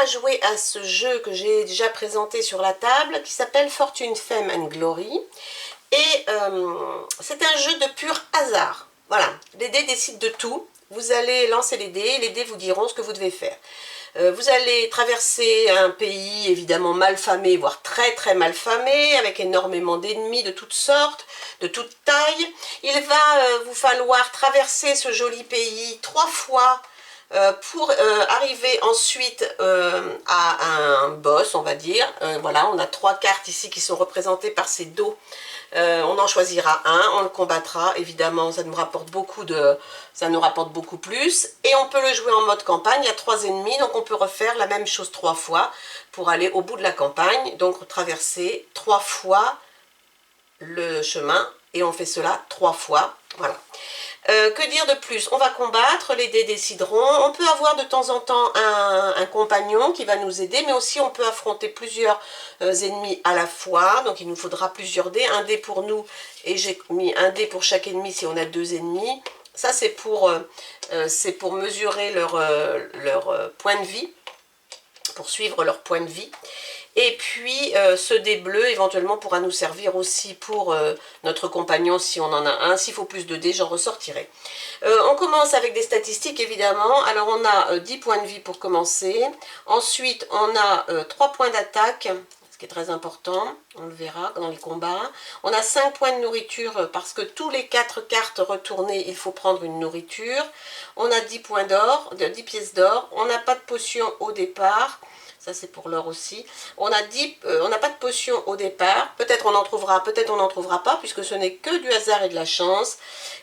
va jouer à ce jeu que j'ai déjà présenté sur la table, qui s'appelle Fortune, Fame and Glory. Et c'est un jeu de pur hasard. Voilà, les dés décident de tout. Vous allez lancer les dés vous diront ce que vous devez faire. Vous allez traverser un pays évidemment mal famé, voire très très mal famé, avec énormément d'ennemis de toutes sortes, de toutes tailles. Il va vous falloir traverser ce joli pays 3 fois pour arriver ensuite à un boss, on va dire. Voilà, on a 3 cartes ici qui sont représentées par ces dos. On en choisira un, on le combattra, évidemment ça nous rapporte beaucoup plus, et on peut le jouer en mode campagne. Il y a 3 ennemis, donc on peut refaire la même chose 3 fois pour aller au bout de la campagne, donc traverser 3 fois le chemin, et on fait cela 3 fois, voilà. Que dire de plus? On va combattre, les dés décideront. On peut avoir de temps en temps un compagnon qui va nous aider, mais aussi on peut affronter plusieurs ennemis à la fois. Donc il nous faudra plusieurs dés, un dé pour nous, et j'ai mis un dé pour chaque ennemi si on a 2 ennemis. Ça c'est pour mesurer leur point de vie, pour suivre leur point de vie. Et puis ce dé bleu éventuellement pourra nous servir aussi pour notre compagnon si on en a un. S'il faut plus de dés, j'en ressortirai. On commence avec des statistiques évidemment. Alors on a 10 points de vie pour commencer. Ensuite on a 3 points d'attaque, ce qui est très important, on le verra dans les combats. On a 5 points de nourriture parce que tous les 4 cartes retournées, il faut prendre une nourriture. On a 10 points d'or, 10 pièces d'or. On n'a pas de potion au départ. Ça c'est pour l'or aussi. On n'a pas de potion au départ. Peut-être on en trouvera, peut-être on n'en trouvera pas, puisque ce n'est que du hasard et de la chance.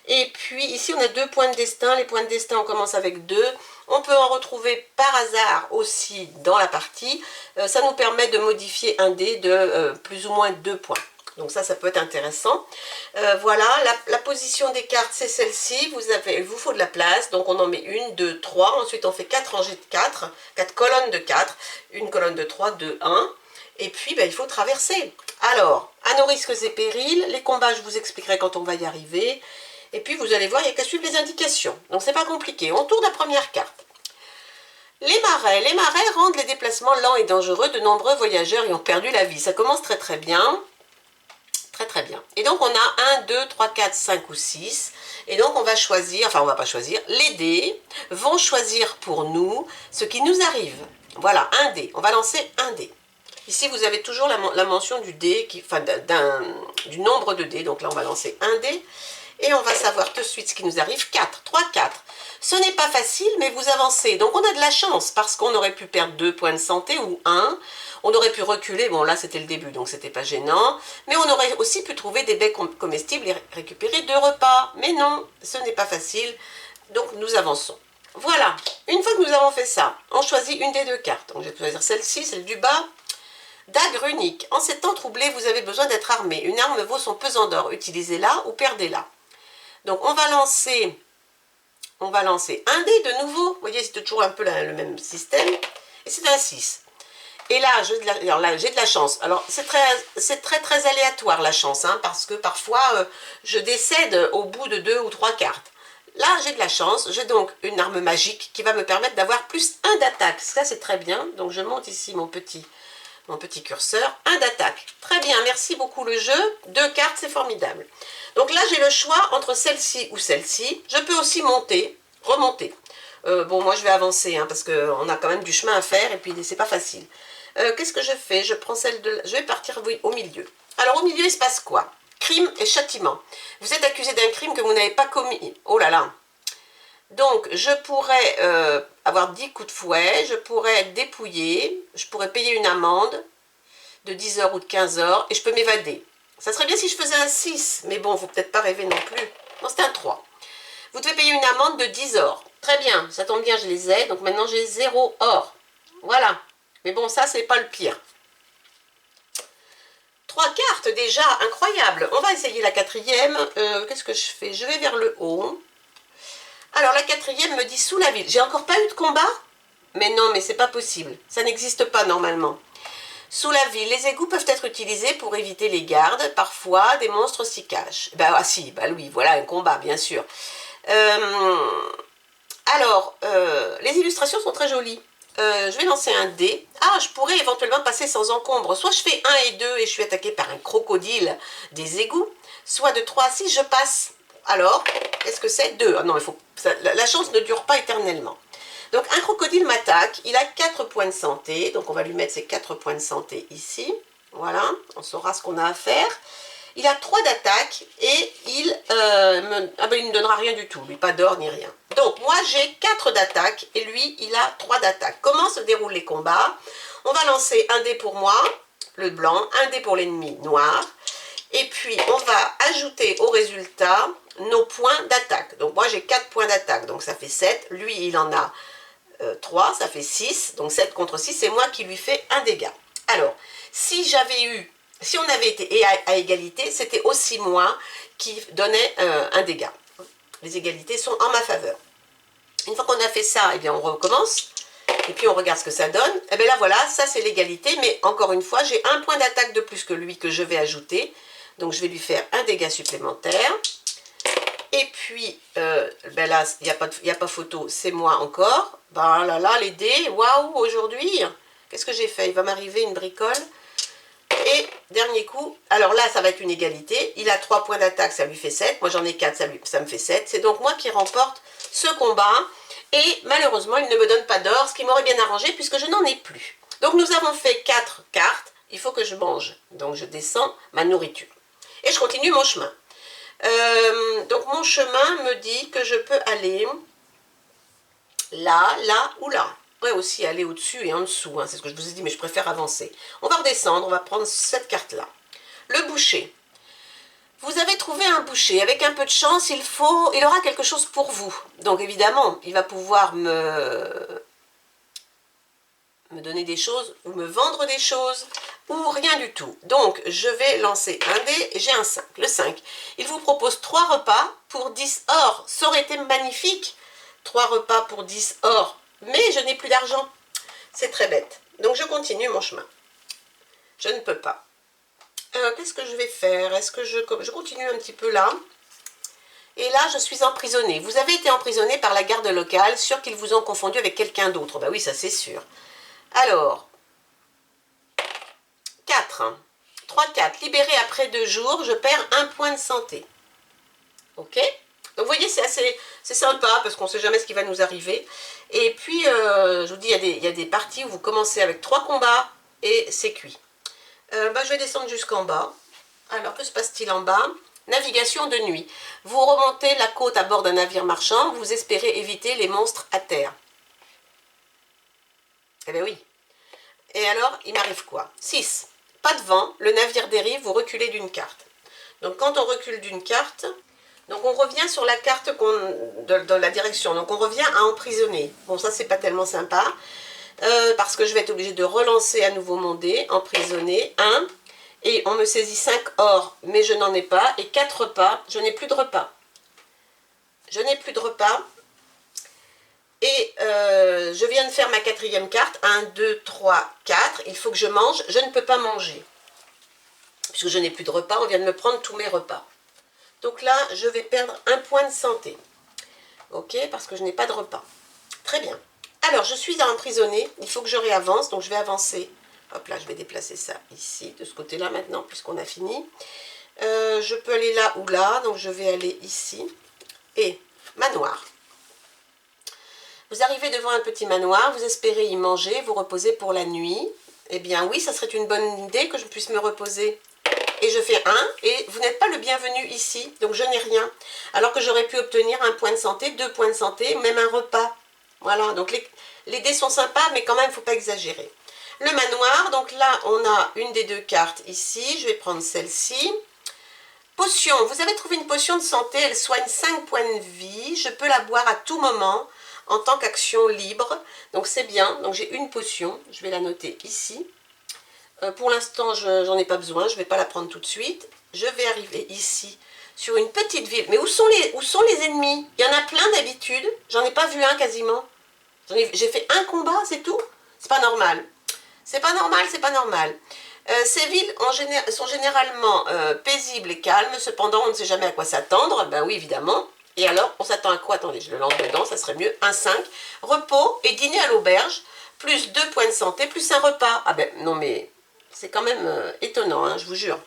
Et puis ici on a 2 points de destin. Les points de destin, on commence avec 2. On peut en retrouver par hasard aussi dans la partie. Ça nous permet de modifier un dé de plus ou moins 2 points. Donc ça peut être intéressant. Voilà, la position des cartes, c'est celle-ci. Il vous faut de la place. Donc on en met 1, 2, 3. Ensuite, on fait 4 rangées de 4. 4 colonnes de 4. Une colonne de 3, 2, 1. Et puis, il faut traverser. Alors, à nos risques et périls, les combats, je vous expliquerai quand on va y arriver. Et puis, vous allez voir, il n'y a qu'à suivre les indications. Donc, c'est pas compliqué. On tourne la première carte. Les marais. Les marais rendent les déplacements lents et dangereux. De nombreux voyageurs y ont perdu la vie. Ça commence très très bien. Très bien. Et donc on a 1, 2, 3, 4, 5 ou 6. Et donc on va choisir, enfin on va pas choisir, les dés vont choisir pour nous ce qui nous arrive. Voilà, un dé. On va lancer un dé. Ici vous avez toujours la mention du dé, du nombre de dés. Donc là on va lancer un dé. Et on va savoir tout de suite ce qui nous arrive. 4, 3, 4. Ce n'est pas facile, mais vous avancez. Donc on a de la chance, parce qu'on aurait pu perdre 2 points de santé ou 1. On aurait pu reculer, bon là c'était le début, donc c'était pas gênant. Mais on aurait aussi pu trouver des baies comestibles et récupérer 2 repas. Mais non, ce n'est pas facile, donc nous avançons. Voilà, une fois que nous avons fait ça, on choisit une des 2 cartes. Donc je vais choisir celle-ci, celle du bas. Dague runique. En ces temps troublés, vous avez besoin d'être armé. Une arme vaut son pesant d'or. Utilisez-la ou perdez-la. Donc on va lancer un dé de nouveau. Vous voyez, c'est toujours un peu le même système. Et c'est un 6. Et là, j'ai de la chance. Alors, c'est très aléatoire la chance, hein, parce que parfois, je décède au bout de 2 ou 3 cartes. Là, j'ai de la chance. J'ai donc une arme magique qui va me permettre d'avoir plus 1 d'attaque. Ça, c'est très bien. Donc, je monte ici mon petit curseur. 1 d'attaque. Très bien, merci beaucoup le jeu. 2 cartes, c'est formidable. Donc là, j'ai le choix entre celle-ci ou celle-ci. Je peux aussi remonter. Bon, moi, je vais avancer, hein, parce qu'on a quand même du chemin à faire, et puis c'est pas facile. Qu'est-ce que je fais? Je prends celle de... Je vais partir au milieu. Alors, au milieu, il se passe quoi? Crime et châtiment. Vous êtes accusé d'un crime que vous n'avez pas commis. Oh là là. Donc, je pourrais avoir 10 coups de fouet, je pourrais être dépouillé, je pourrais payer une amende de 10 heures ou de 15 heures, et je peux m'évader. Ça serait bien si je faisais un 6, mais bon, il ne faut peut-être pas rêver non plus. Non, c'est un 3. Vous devez payer une amende de 10 or. Très bien, ça tombe bien, je les ai, donc maintenant j'ai 0 or. Voilà. Mais bon, ça, c'est pas le pire. 3 cartes déjà, incroyable. On va essayer la 4e. Qu'est-ce que je fais? Je vais vers le haut. Alors, la 4e me dit sous la ville. J'ai encore pas eu de combat? Mais non, mais c'est pas possible. Ça n'existe pas normalement. Sous la ville, les égouts peuvent être utilisés pour éviter les gardes. Parfois, des monstres s'y cachent. Ah si, oui, voilà un combat, bien sûr. Alors, les illustrations sont très jolies. Je vais lancer un dé. Ah, je pourrais éventuellement passer sans encombre. Soit je fais 1 et 2 et je suis attaquée par un crocodile des égouts. Soit de 3 à 6, je passe. Alors, qu'est-ce que c'est? 2. Ah non, il faut, la chance ne dure pas éternellement. Donc, un crocodile m'attaque. Il a 4 points de santé. Donc, on va lui mettre ses 4 points de santé ici. Voilà, on saura ce qu'on a à faire. Il a 3 d'attaque et il ne me donnera rien du tout, lui, pas d'or ni rien. Donc moi j'ai 4 d'attaque et lui il a 3 d'attaque. Comment se déroulent les combats? On va lancer un dé pour moi, le blanc, un dé pour l'ennemi noir. Et puis on va ajouter au résultat nos points d'attaque. Donc moi j'ai 4 points d'attaque, donc ça fait 7. Lui il en a 3, ça fait 6. Donc 7 contre 6, c'est moi qui lui fais un dégât. Alors, si on avait été à égalité, c'était aussi moi qui donnais un dégât. Les égalités sont en ma faveur. Une fois qu'on a fait ça, eh bien on recommence. Et puis on regarde ce que ça donne. Et bien là voilà, ça c'est l'égalité. Mais encore une fois, j'ai un point d'attaque de plus que lui que je vais ajouter. Donc je vais lui faire un dégât supplémentaire. Et puis, ben là, il n'y a pas photo, c'est moi encore. Ben là, les dés, waouh, aujourd'hui, qu'est-ce que j'ai fait? Il va m'arriver une bricole. Et dernier coup, alors là, ça va être une égalité. Il a 3 points d'attaque, ça lui fait 7. Moi, j'en ai 4, ça me fait 7. C'est donc moi qui remporte ce combat. Et malheureusement, il ne me donne pas d'or, ce qui m'aurait bien arrangé puisque je n'en ai plus. Donc, nous avons fait 4 cartes. Il faut que je mange. Donc, je descends ma nourriture. Et je continue mon chemin. Donc mon chemin me dit que je peux aller là, là ou là. Je pourrais aussi aller au-dessus et en dessous, hein, c'est ce que je vous ai dit, mais je préfère avancer. On va redescendre, on va prendre cette carte-là. Le boucher. Vous avez trouvé un boucher. Avec un peu de chance, il aura quelque chose pour vous. Donc évidemment, il va pouvoir me donner des choses, ou me vendre des choses, ou rien du tout. Donc, je vais lancer un dé, j'ai un 5, le 5. Il vous propose 3 repas pour 10 or. Ça aurait été magnifique, 3 repas pour 10 or, mais je n'ai plus d'argent. C'est très bête. Donc, je continue mon chemin. Je ne peux pas. Qu'est-ce que je vais faire? Est-ce que je continue un petit peu là? Et là, je suis emprisonnée. Vous avez été emprisonné par la garde locale, sûr qu'ils vous ont confondu avec quelqu'un d'autre. Ben oui, ça c'est sûr. Alors, 4. 3, 4. Libéré après 2 jours, je perds 1 point de santé. Ok? Donc, vous voyez, c'est sympa parce qu'on ne sait jamais ce qui va nous arriver. Et puis, je vous dis, il y a des parties où vous commencez avec 3 combats et c'est cuit. Je vais descendre jusqu'en bas. Alors, que se passe-t-il en bas? Navigation de nuit. Vous remontez la côte à bord d'un navire marchand. Vous espérez éviter les monstres à terre. Eh bien oui. Et alors, il m'arrive quoi? 6. Pas de vent, le navire dérive, vous reculez d'une carte. Donc quand on recule d'une carte, donc on revient sur la carte de la direction. Donc on revient à emprisonner. Bon, ça c'est pas tellement sympa. Parce que je vais être obligée de relancer à nouveau mon dé, emprisonner, 1. Et on me saisit 5 or, mais je n'en ai pas. Et 4 repas, je n'ai plus de repas. Je n'ai plus de repas. Et je viens de faire ma 4e carte, 1, 2, 3, 4, il faut que je mange, je ne peux pas manger. Puisque je n'ai plus de repas, on vient de me prendre tous mes repas. Donc là, je vais perdre 1 point de santé. Ok, parce que je n'ai pas de repas. Très bien. Alors, je suis emprisonnée, il faut que je réavance, donc je vais avancer. Hop là, je vais déplacer ça ici, de ce côté-là maintenant, puisqu'on a fini. Je peux aller là ou là, donc je vais aller ici. Et manoir. Vous arrivez devant un petit manoir, vous espérez y manger, vous reposer pour la nuit. Eh bien oui, ça serait une bonne idée que je puisse me reposer. Et je fais 1, et vous n'êtes pas le bienvenu ici, donc je n'ai rien. Alors que j'aurais pu obtenir 1 point de santé, 2 points de santé, même un repas. Voilà, donc les dés sont sympas, mais quand même, il ne faut pas exagérer. Le manoir, donc là, on a une des 2 cartes ici, je vais prendre celle-ci. Potion, vous avez trouvé une potion de santé, elle soigne 5 points de vie, je peux la boire à tout moment, en tant qu'action libre, donc c'est bien. Donc j'ai une potion, je vais la noter ici. Pour l'instant, je n'en ai pas besoin, je ne vais pas la prendre tout de suite. Je vais arriver ici, sur une petite ville. Mais où sont les ennemis? Il y en a plein d'habitude, j'en ai pas vu un quasiment. J'ai fait un combat, c'est tout. C'est pas normal. C'est pas normal, c'est pas normal. Ces villes sont généralement paisibles et calmes, cependant on ne sait jamais à quoi s'attendre. Ben oui, évidemment. Et alors, on s'attend à quoi? Attendez, je le lance dedans, ça serait mieux. Un 5. Repos et dîner à l'auberge. plus 2 points de santé, plus un repas. Ah ben non mais c'est quand même étonnant, hein, je vous jure.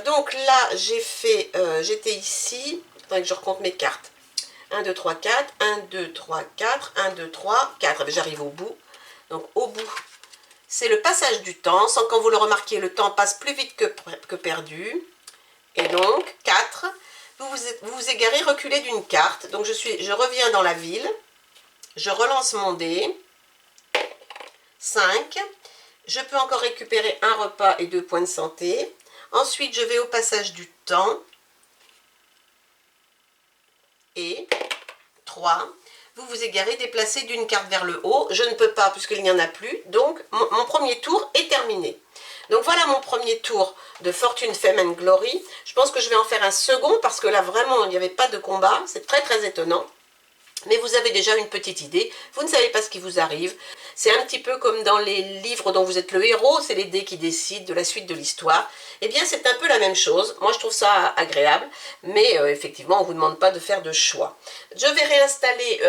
Donc là, j'ai fait, j'étais ici, attendez que je recompte mes cartes. 1, 2, 3, 4, 1, 2, 3, 4, 1, 2, 3, 4. J'arrive au bout. Donc au bout, c'est le passage du temps. Sans quand vous le remarquiez, le temps passe plus vite que perdu. Et donc, 4. Vous vous égarez, reculez d'une carte. Donc je reviens dans la ville. Je relance mon dé. 5. Je peux encore récupérer un repas et 2 points de santé. Ensuite, je vais au passage du temps. Et 3. Vous vous égarez, déplacez d'une carte vers le haut. Je ne peux pas puisqu'il n'y en a plus. Donc, mon premier tour est terminé. Donc, voilà mon premier tour de Fortune, Fame and Glory. Je pense que je vais en faire un second parce que là, vraiment, il n'y avait pas de combat. C'est très, très étonnant. Mais vous avez déjà une petite idée. Vous ne savez pas ce qui vous arrive. C'est un petit peu comme dans les livres dont vous êtes le héros. C'est les dés qui décident de la suite de l'histoire. Eh bien, c'est un peu la même chose. Moi, je trouve ça agréable. Mais effectivement, on ne vous demande pas de faire de choix. Je vais réinstaller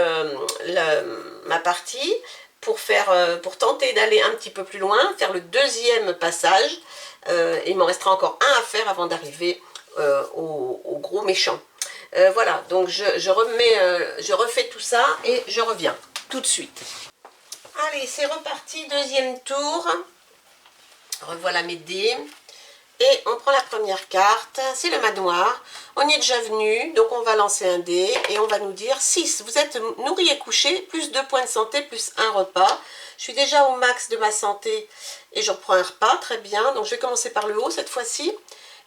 ma partie pour tenter d'aller un petit peu plus loin, faire le deuxième passage. Il m'en restera encore un à faire avant d'arriver au gros méchant. Voilà, donc je refais tout ça et je reviens tout de suite. Allez, c'est reparti, deuxième tour. Revoilà mes dés. Et on prend la première carte, c'est le manoir. On y est déjà venu, donc on va lancer un dé et on va nous dire 6. Vous êtes nourri et couché, plus 2 points de santé, plus un repas. Je suis déjà au max de ma santé et je reprends un repas, très bien. Donc je vais commencer par le haut cette fois-ci.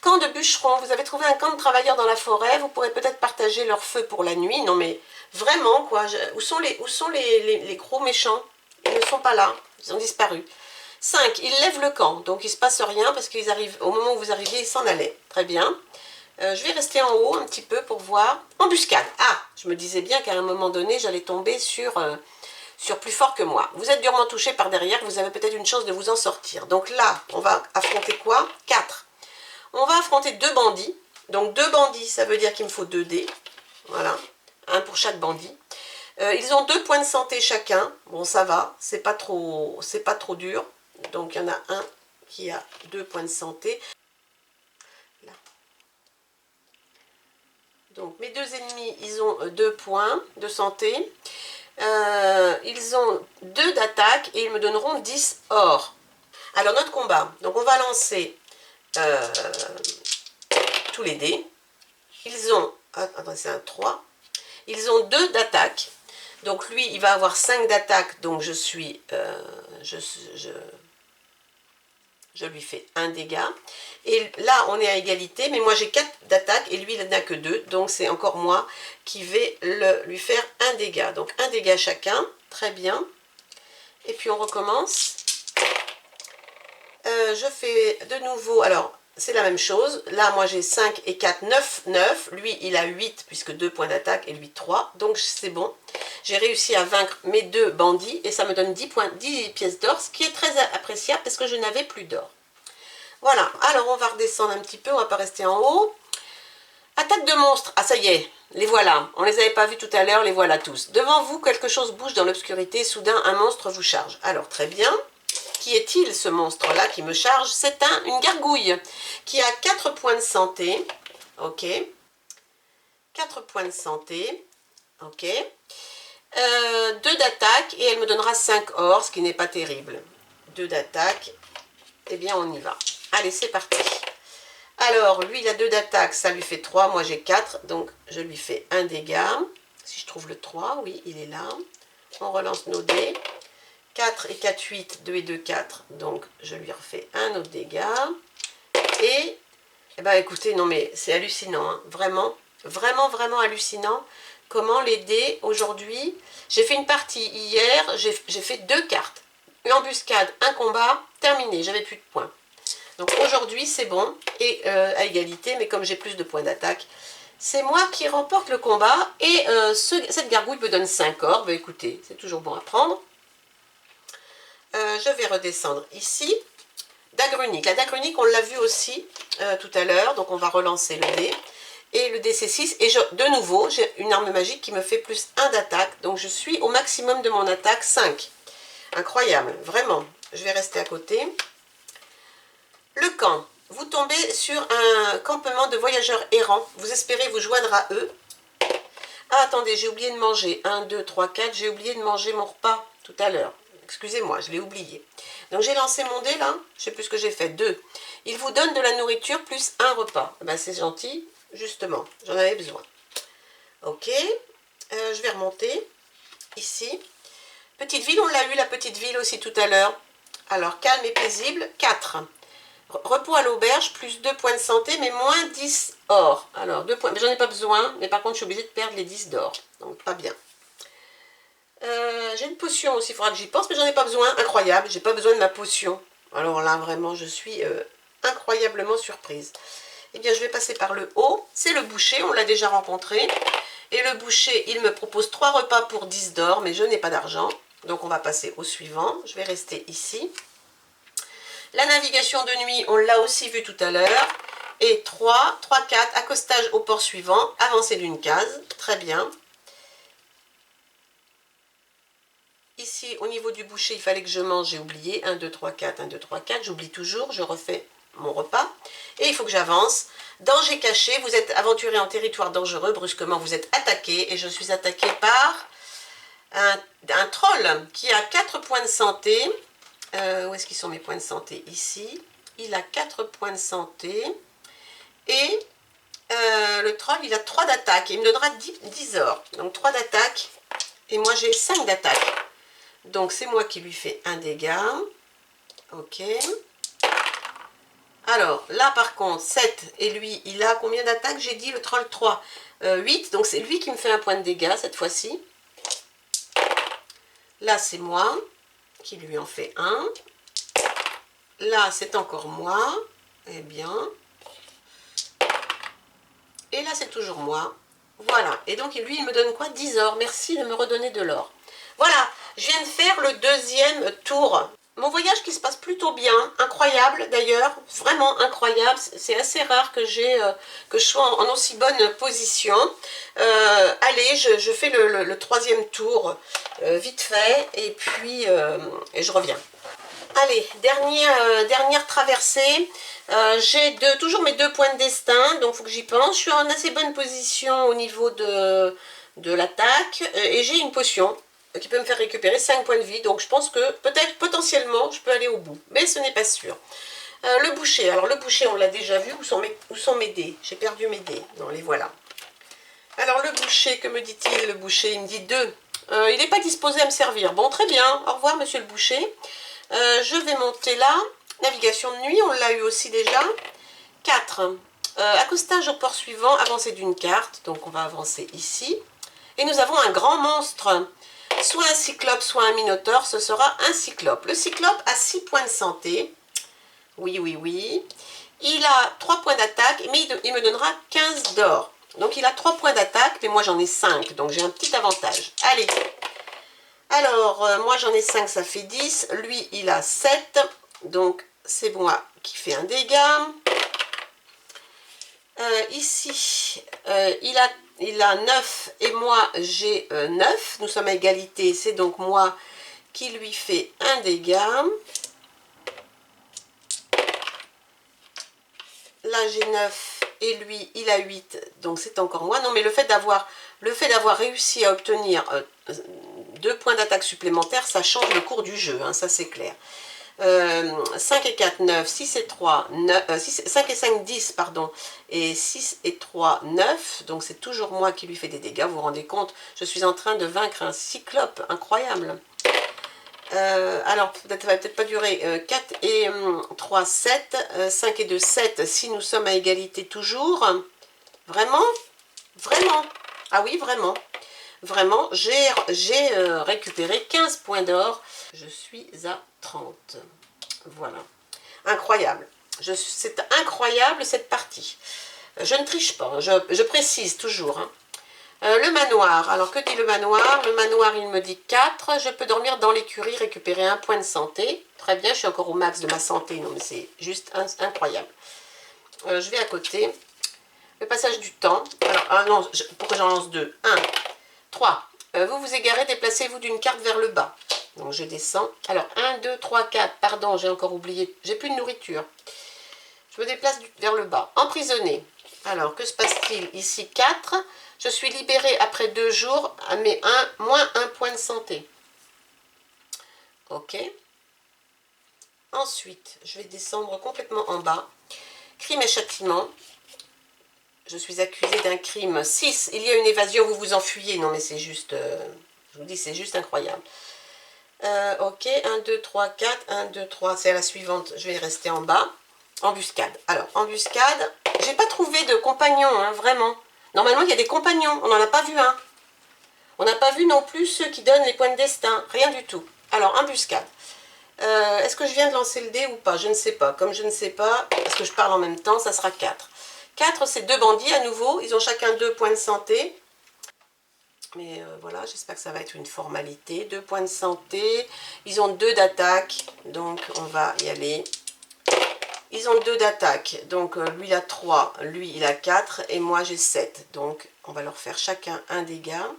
Camp de bûcherons, vous avez trouvé un camp de travailleurs dans la forêt, vous pourrez peut-être partager leur feu pour la nuit. Non mais vraiment quoi, où sont les gros méchants? Ils ne sont pas là, ils ont disparu. 5, ils lèvent le camp, donc il ne se passe rien parce qu'ils arrivent, au moment où vous arriviez, ils s'en allaient. Très bien. Je vais rester en haut un petit peu pour voir. Embuscade. Ah, je me disais bien qu'à un moment donné, j'allais tomber sur plus fort que moi. Vous êtes durement touché par derrière, vous avez peut-être une chance de vous en sortir. Donc là, on va affronter quoi? 4. On va affronter 2 bandits. Donc 2 bandits, ça veut dire qu'il me faut 2 dés. Voilà, un pour chaque bandit. Ils ont 2 points de santé chacun. Bon, ça va, c'est pas trop dur. Donc il y en a un qui a 2 points de santé. Là. Donc mes 2 ennemis, ils ont 2 points de santé. Ils ont 2 d'attaque et ils me donneront 10 or. Alors notre combat, donc on va lancer tous les dés. Ils ont, attends, c'est un 3. Ils ont 2 d'attaque. Donc lui, il va avoir 5 d'attaque, donc je lui fais 1 dégât. Et là, on est à égalité, mais moi j'ai 4 d'attaque et lui, il n'a que 2. Donc c'est encore moi qui vais lui faire 1 dégât. Donc 1 dégât chacun, très bien. Et puis on recommence. Je fais de nouveau, alors c'est la même chose. Là, moi j'ai 5 et 4, 9, 9. Lui, il a 8 puisque 2 points d'attaque et lui 3. Donc c'est bon. J'ai réussi à vaincre mes 2 bandits et ça me donne 10 pièces d'or, ce qui est très appréciable parce que je n'avais plus d'or. Voilà, alors on va redescendre un petit peu, on va pas rester en haut. Attaque de monstres, ah ça y est, les voilà. On les avait pas vus tout à l'heure, les voilà tous. Devant vous, quelque chose bouge dans l'obscurité, soudain un monstre vous charge. Alors très bien. Qui est-il ce monstre-là qui me charge? C'est une gargouille qui a 4 points de santé. Ok. 4 points de santé. Ok. 2 d'attaque et elle me donnera 5 or, ce qui n'est pas terrible. 2 d'attaque. Eh bien, on y va. Allez, c'est parti. Alors, lui, il a 2 d'attaque, ça lui fait 3. Moi, j'ai 4, donc je lui fais 1 dégât. Si je trouve le 3, oui, il est là. On relance nos dés. 4 et 4, 8, 2 et 2, 4. Donc, je lui refais un autre dégât. Et, eh ben, écoutez, non mais c'est hallucinant. Hein. Vraiment, vraiment, vraiment hallucinant. Comment les dés, aujourd'hui... J'ai fait une partie hier, j'ai fait 2 cartes. Une embuscade, un combat, terminé. J'avais plus de points. Donc, aujourd'hui, c'est bon. Et à égalité, mais comme j'ai plus de points d'attaque, c'est moi qui remporte le combat. Et cette gargouille me donne 5 or. Ben, écoutez, c'est toujours bon à prendre. Je vais redescendre ici. Dagrunique. La dagrunique, on l'a vu aussi tout à l'heure. Donc, on va relancer le dé. Et le dé, c'est 6. Et de nouveau, j'ai une arme magique qui me fait plus 1 d'attaque. Donc, je suis au maximum de mon attaque, 5. Incroyable, vraiment. Je vais rester à côté. Le camp. Vous tombez sur un campement de voyageurs errants. Vous espérez vous joindre à eux. Ah, attendez, j'ai oublié de manger. 1, 2, 3, 4. J'ai oublié de manger mon repas tout à l'heure. Excusez-moi, je l'ai oublié. Donc j'ai lancé mon dé là. Je ne sais plus ce que j'ai fait. 2. Il vous donne de la nourriture plus un repas. Ben, c'est gentil, justement. J'en avais besoin. Ok. Je vais remonter. Ici. Petite ville, on l'a eu la petite ville aussi tout à l'heure. Alors, calme et paisible. 4. Repos à l'auberge, plus 2 points de santé, mais moins 10 or. Alors, 2 points, mais j'en ai pas besoin, mais par contre, je suis obligée de perdre les 10 d'or. Donc, pas bien. J'ai une potion aussi, il faudra que j'y pense, mais j'en ai pas besoin. Incroyable, j'ai pas besoin de ma potion. Alors là, vraiment, je suis incroyablement surprise. Eh bien, je vais passer par le haut. C'est le boucher, on l'a déjà rencontré. Et le boucher, il me propose 3 repas pour 10 d'or, mais je n'ai pas d'argent. Donc, on va passer au suivant. Je vais rester ici. La navigation de nuit, on l'a aussi vu tout à l'heure. Et 3, 3, 4, accostage au port suivant, avancée d'une case. Très bien. Ici, au niveau du boucher, il fallait que je mange, j'ai oublié. 1, 2, 3, 4, 1, 2, 3, 4. J'oublie toujours, je refais mon repas. Et il faut que j'avance. Danger caché, vous êtes aventuré en territoire dangereux. Brusquement, vous êtes attaqué. Et je suis attaquée par un troll qui a 4 points de santé. Où est-ce qu'ils sont mes points de santé? Ici. Il a 4 points de santé. Et le troll, il a 3 d'attaque. Il me donnera 10 or. Donc 3 d'attaque. Et moi, j'ai 5 d'attaque. Donc, c'est moi qui lui fais un dégât. Ok. Alors, là, par contre, 7. Et lui, il a combien d'attaque? J'ai dit le troll 3. 8. Donc, c'est lui qui me fait un point de dégâts cette fois-ci. Là, c'est moi qui lui en fait un. Là, c'est encore moi. Eh bien. Et là, c'est toujours moi. Voilà. Et donc, lui, il me donne quoi? 10 or. Merci de me redonner de l'or. Voilà. Je viens de faire le deuxième tour. Mon voyage qui se passe plutôt bien. Incroyable, d'ailleurs. Vraiment incroyable. C'est assez rare que je sois en aussi bonne position. Allez, je fais le troisième tour vite fait. Et puis, et je reviens. Allez, dernière traversée. J'ai toujours mes 2 points de destin, donc il faut que j'y pense. Je suis en assez bonne position au niveau de l'attaque. Et j'ai une potion qui peut me faire récupérer 5 points de vie. Donc je pense que peut-être potentiellement je peux aller au bout. Mais ce n'est pas sûr. Le boucher. Alors le boucher, on l'a déjà vu. Où sont mes dés? J'ai perdu mes dés. Non, les voilà. Alors le boucher, que me dit-il? Le boucher, il me dit 2. Il n'est pas disposé à me servir. Bon, très bien. Au revoir, monsieur le boucher. Je vais monter là. Navigation de nuit, on l'a eu aussi déjà. 4. Accostage au port suivant, avancée d'une carte. Donc on va avancer ici. Et nous avons un grand monstre. Soit un cyclope, soit un minotaure. Ce sera un cyclope. Le cyclope a 6 points de santé. Oui, oui, oui. Il a 3 points d'attaque, mais il me donnera 15 d'or. Donc il a 3 points d'attaque, mais moi j'en ai 5. Donc j'ai un petit avantage. Allez. Alors, moi j'en ai 5, ça fait 10. Lui, il a 7. Donc, c'est moi qui fais un dégât. Ici, il a 9 et moi j'ai 9. Nous sommes à égalité. C'est donc moi qui lui fais un dégât. Là, j'ai 9 et lui, il a 8. Donc, c'est encore moi. Non, mais le fait d'avoir réussi à obtenir 2 points d'attaque supplémentaires, ça change le cours du jeu, hein, ça c'est clair. 5 et 4, 9, 6 et 3, 9, 5 et 5, 10, pardon, et 6 et 3, 9, donc c'est toujours moi qui lui fais des dégâts, vous vous rendez compte, je suis en train de vaincre un cyclope, incroyable. Alors, ça va peut-être pas durer, 4 et 3, 7, 5 et 2, 7, si nous sommes à égalité toujours, vraiment, vraiment, ah oui, vraiment. Vraiment, j'ai récupéré 15 points d'or. Je suis à 30. Voilà. Incroyable. C'est incroyable cette partie. Je ne triche pas, hein, je précise toujours. Hein. Le manoir. Alors, que dit le manoir? Le manoir, il me dit 4. Je peux dormir dans l'écurie, récupérer 1 point de santé. Très bien, je suis encore au max de ma santé. Non, mais c'est juste incroyable. Je vais à côté. Le passage du temps. Alors, ah non, pourquoi j'en lance 2? 1. 3. Vous vous égarez, déplacez-vous d'une carte vers le bas. Donc je descends. Alors 1, 2, 3, 4. Pardon, j'ai encore oublié. J'ai plus de nourriture. Je me déplace vers le bas. Emprisonné. Alors que se passe-t-il? Ici 4. Je suis libérée après 2 jours, mais moins 1 point de santé. Ok. Ensuite, je vais descendre complètement en bas. Crime et châtiment. Je suis accusée d'un crime. 6. Il y a une évasion, vous vous enfuyez. Non mais c'est juste... je vous dis, c'est juste incroyable. Ok, 1, 2, 3, 4. 1, 2, 3, c'est la suivante. Je vais rester en bas. Embuscade. Alors, embuscade. J'ai pas trouvé de compagnon, hein, vraiment. Normalement, il y a des compagnons. On n'en a pas vu un. On n'a pas vu non plus ceux qui donnent les points de destin. Rien du tout. Alors, embuscade. Est-ce que je viens de lancer le dé ou pas? Je ne sais pas. Comme je ne sais pas, parce que je parle en même temps, ça sera 4. 4, c'est 2 bandits à nouveau. Ils ont chacun 2 points de santé. Mais voilà, j'espère que ça va être une formalité. 2 points de santé. Ils ont 2 d'attaque. Donc, on va y aller. Ils ont 2 d'attaque. Donc, lui, il a 3. Lui, il a 4. Et moi, j'ai 7. Donc, on va leur faire chacun un dégât.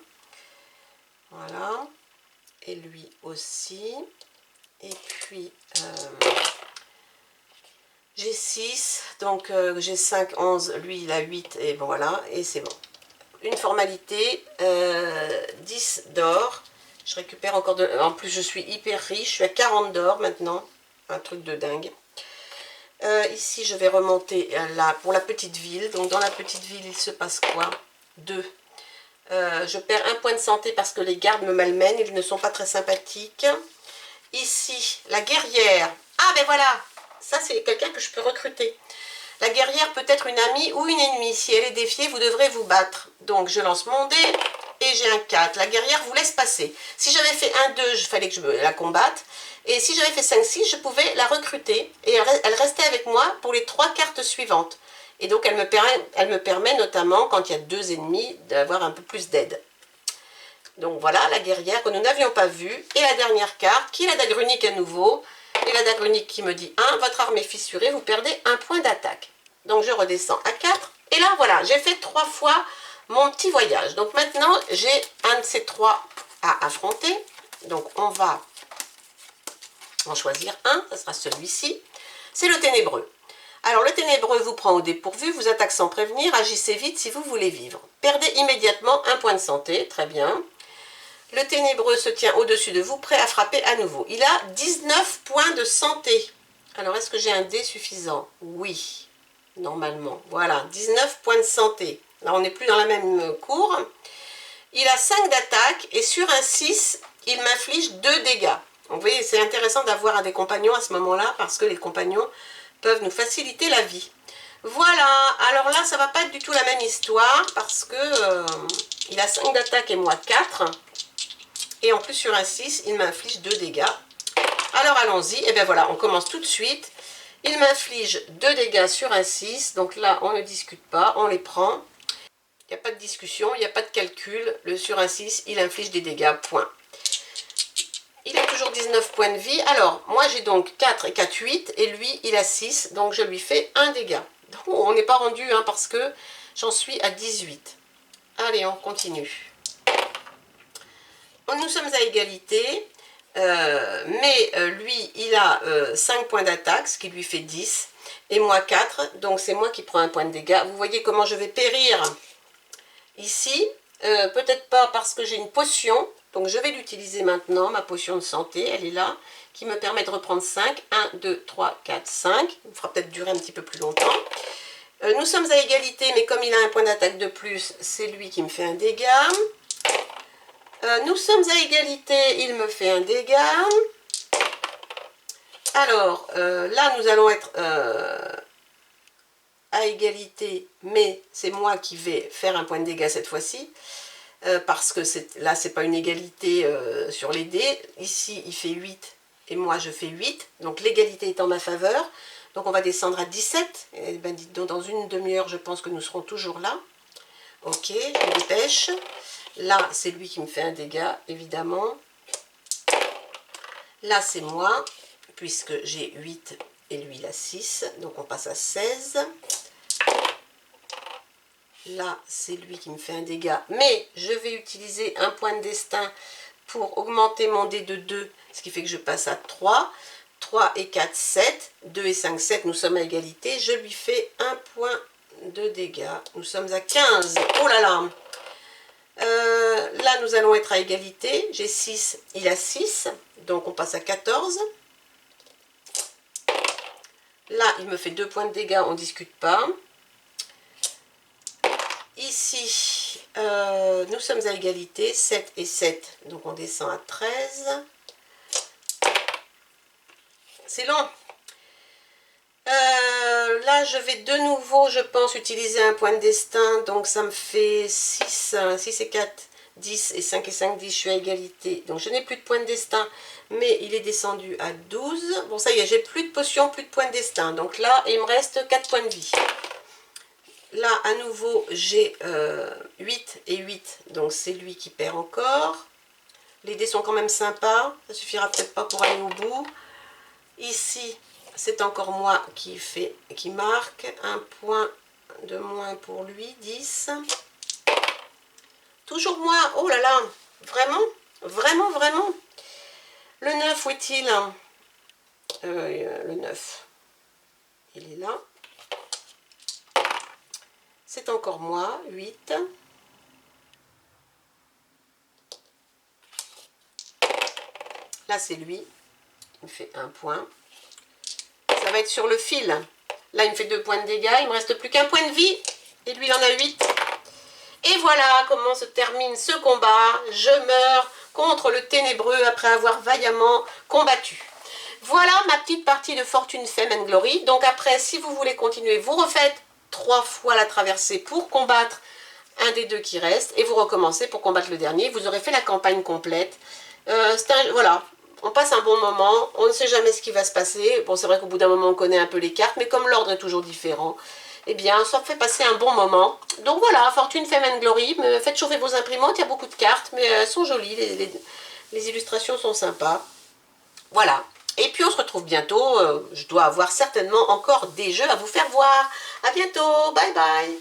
Voilà. Et lui aussi. Et puis, j'ai 6. Donc, j'ai 5, 11. Lui, il a 8. Et bon, voilà. Et c'est bon. Une formalité. 10 d'or. Je récupère encore de... En plus, je suis hyper riche. Je suis à 40 d'or maintenant. Un truc de dingue. Ici, je vais remonter là pour la petite ville. Donc, dans la petite ville, il se passe quoi? 2. Je perds 1 point de santé parce que les gardes me malmènent. Ils ne sont pas très sympathiques. Ici, la guerrière. Ah, ben voilà. Ça, c'est quelqu'un que je peux recruter. La guerrière peut être une amie ou une ennemie. Si elle est défiée, vous devrez vous battre. Donc, je lance mon dé et j'ai un 4. La guerrière vous laisse passer. Si j'avais fait 1, 2, il fallait que je la combatte. Et si j'avais fait 5, 6, je pouvais la recruter. Et elle restait avec moi pour les 3 cartes suivantes. Et donc, elle me permet notamment, quand il y a 2 ennemis, d'avoir un peu plus d'aide. Donc voilà, la guerrière que nous n'avions pas vue. Et la dernière carte, qui est la dague runique à nouveau. Et la dague runique qui me dit 1, votre arme est fissurée, vous perdez 1 point d'attaque. Donc je redescends à 4. Et là, voilà, j'ai fait 3 fois mon petit voyage. Donc maintenant, j'ai un de ces 3 à affronter. Donc on va en choisir un, ça sera celui-ci. C'est le ténébreux. Alors le ténébreux vous prend au dépourvu, vous attaque sans prévenir, agissez vite si vous voulez vivre. Perdez immédiatement 1 point de santé, très bien. Le ténébreux se tient au-dessus de vous, prêt à frapper à nouveau. Il a 19 points de santé. Alors, est-ce que j'ai un dé suffisant? Oui, normalement. Voilà, 19 points de santé. Là, on n'est plus dans la même cour. Il a 5 d'attaque et sur un 6, il m'inflige 2 dégâts. Donc, vous voyez, c'est intéressant d'avoir des compagnons à ce moment-là parce que les compagnons peuvent nous faciliter la vie. Voilà, alors là, ça ne va pas être du tout la même histoire parce que il a 5 d'attaque et moi 4. Et en plus, sur un 6, il m'inflige 2 dégâts. Alors, allons-y. Et bien voilà, on commence tout de suite. Il m'inflige 2 dégâts sur un 6. Donc là, on ne discute pas, on les prend. Il n'y a pas de discussion, il n'y a pas de calcul. Sur un 6, il inflige des dégâts, point. Il a toujours 19 points de vie. Alors, moi, j'ai donc 4 et 4, 8. Et lui, il a 6. Donc, je lui fais 1 dégât. Donc, on n'est pas rendu, hein, parce que j'en suis à 18. Allez, on continue. Nous sommes à égalité, mais lui, il a 5 points d'attaque, ce qui lui fait 10, et moi 4, donc c'est moi qui prends un point de dégâts. Vous voyez comment je vais périr ici, peut-être pas parce que j'ai une potion, donc je vais l'utiliser maintenant, ma potion de santé, elle est là, qui me permet de reprendre 5, 1, 2, 3, 4, 5, il me fera peut-être durer un petit peu plus longtemps. Nous sommes à égalité, mais comme il a un point d'attaque de plus, c'est lui qui me fait un dégât. Nous sommes à égalité, il me fait un dégât. Alors, là, nous allons être à égalité, mais c'est moi qui vais faire un point de dégâts cette fois-ci. Parce que là, c'est pas une égalité sur les dés. Ici, il fait 8 et moi, je fais 8. Donc, l'égalité est en ma faveur. Donc, on va descendre à 17. Et ben, dites donc, dans une demi-heure, je pense que nous serons toujours là. Ok, je me dépêche. Là, c'est lui qui me fait un dégât, évidemment. Là, c'est moi, puisque j'ai 8 et lui, il a 6. Donc, on passe à 16. Là, c'est lui qui me fait un dégât. Mais je vais utiliser un point de destin pour augmenter mon dé de 2, ce qui fait que je passe à 3. 3 et 4, 7. 2 et 5, 7. Nous sommes à égalité. Je lui fais 1 point de dégâts. Nous sommes à 15. Oh là là! Là, nous allons être à égalité. J'ai 6, il a 6. Donc, on passe à 14. Là, il me fait 2 points de dégâts. On ne discute pas. Ici, nous sommes à égalité. 7 et 7. Donc, on descend à 13. C'est long. Là, je vais de nouveau, je pense, utiliser un point de destin. Donc, ça me fait 6, 6 et 4, 10 et 5 et 5, 10. Je suis à égalité. Donc, je n'ai plus de point de destin, mais il est descendu à 12. Bon, ça y est, j'ai plus de potions, plus de point de destin. Donc là, il me reste 4 points de vie. Là, à nouveau, j'ai 8 et 8. Donc, c'est lui qui perd encore. Les dés sont quand même sympas. Ça suffira peut-être pas pour aller au bout. Ici, c'est encore moi qui marque. Un point de moins pour lui, 10. Toujours moi. Oh là là, vraiment, vraiment, vraiment. Le 9, où est-il? Le 9, il est là. C'est encore moi, 8. Là, c'est lui. Il me fait 1 point. Ça va être sur le fil. Là, il me fait 2 points de dégâts. Il ne me reste plus qu'un point de vie. Et lui, il en a 8. Et voilà comment se termine ce combat. Je meurs contre le ténébreux après avoir vaillamment combattu. Voilà ma petite partie de Fortune, Fame and Glory. Donc après, si vous voulez continuer, vous refaites 3 fois la traversée pour combattre un des 2 qui reste. Et vous recommencez pour combattre le dernier. Vous aurez fait la campagne complète. Voilà. On passe un bon moment, on ne sait jamais ce qui va se passer. Bon, c'est vrai qu'au bout d'un moment, on connaît un peu les cartes, mais comme l'ordre est toujours différent, eh bien, ça fait passer un bon moment. Donc voilà, Fortune, Fame and Glory. Faites chauffer vos imprimantes, il y a beaucoup de cartes, mais elles sont jolies, les illustrations sont sympas. Voilà. Et puis, on se retrouve bientôt. Je dois avoir certainement encore des jeux à vous faire voir. À bientôt, bye bye.